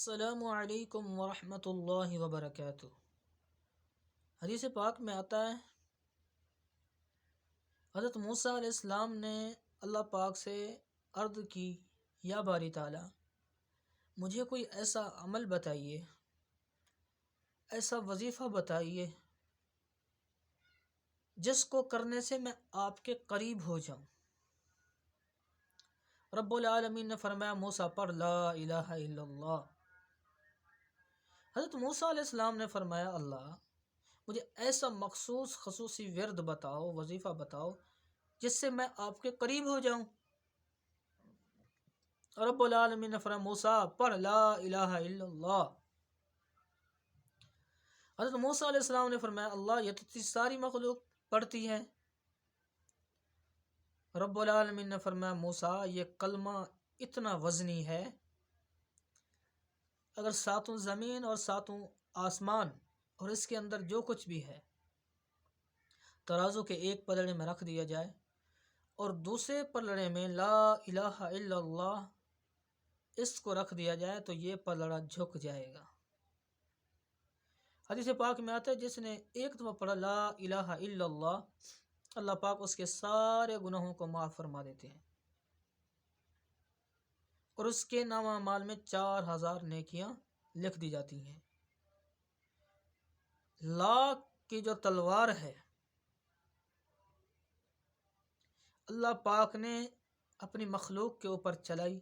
السلام علیکم ورحمۃ اللہ وبرکاتہ۔ حدیث پاک میں آتا ہے حضرت موسیٰ علیہ السلام نے اللہ پاک سے عرض کی، یا باری تعالیٰ مجھے کوئی ایسا عمل بتائیے، ایسا وظیفہ بتائیے جس کو کرنے سے میں آپ کے قریب ہو جاؤں۔ رب العالمین نے فرمایا موسیٰ پڑھ لا الہ الا اللہ۔ حضرت موسیٰ علیہ السلام نے فرمایا اللہ مجھے ایسا مخصوص خصوصی ورد بتاؤ، وظیفہ بتاؤ جس سے میں آپ کے قریب ہو جاؤں۔ رب العالمین نے فرمایا موسیٰ پڑھ لا الہ الا اللہ۔ حضرت موسیٰ علیہ السلام نے فرمایا اللہ یہ تو ساری مخلوق پڑھتی ہے۔ رب العالمین نے فرمایا موسیٰ یہ کلمہ اتنا وزنی ہے، اگر ساتوں زمین اور ساتوں آسمان اور اس کے اندر جو کچھ بھی ہے ترازو کے ایک پلڑے میں رکھ دیا جائے اور دوسرے پلڑے میں لا الہ الا اللہ اس کو رکھ دیا جائے تو یہ پلڑا جھک جائے گا۔ حدیث پاک میں آتا ہے جس نے ایک دفعہ پڑھا لا الہ الا اللہ، اللہ پاک اس کے سارے گناہوں کو معاف فرما دیتے ہیں اور اس کے نامہ اعمال میں 4000 نیکیاں لکھ دی جاتی ہیں۔ لا کی جو تلوار ہے اللہ پاک نے اپنی مخلوق کے اوپر چلائی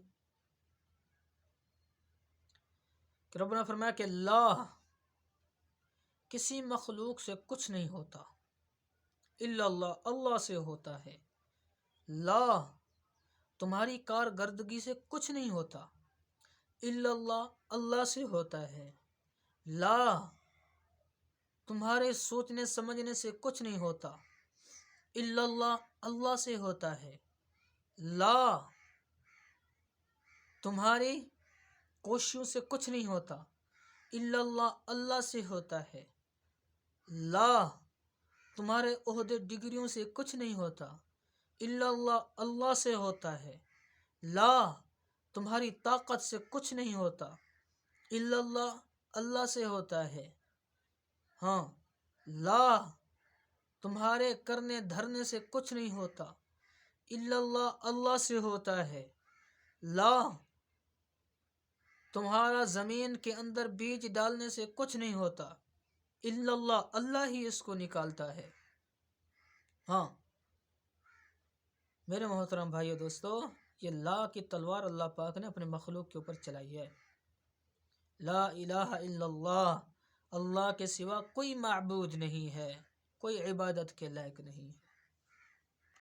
کہ رب نے فرمایا کہ لا کسی مخلوق سے کچھ نہیں ہوتا الا اللہ، اللہ سے ہوتا ہے۔ لا تمہاری کارکردگی سے کچھ نہیں ہوتا الا اللہ، اللہ سے ہوتا ہے۔ لا تمہارے سوچنے سمجھنے سے کچھ نہیں ہوتا الا اللہ، اللہ سے ہوتا ہے۔ لا تمہاری کوششوں سے کچھ نہیں ہوتا الا اللہ، اللہ سے ہوتا ہے۔ لا تمہارے عہدے ڈگریوں سے کچھ نہیں ہوتا الا اللہ، اللہ سے ہوتا ہے۔ لا تمہاری طاقت سے کچھ نہیں ہوتا الا اللہ، اللہ سے ہوتا ہے۔ ہاں لا تمہارے کرنے دھرنے سے کچھ نہیں ہوتا الا اللہ، اللہ سے ہوتا ہے۔ لا تمہارا زمین کے اندر بیج ڈالنے سے کچھ نہیں ہوتا الا اللہ، اللہ ہی اس کو نکالتا ہے۔ ہاں میرے محترم بھائیو دوستو، یہ لا کی تلوار اللہ پاک نے اپنے مخلوق کے اوپر چلائی ہے۔ لا الہ الا اللہ، اللہ کے سوا کوئی معبود نہیں ہے، کوئی عبادت کے لائق نہیں ہے۔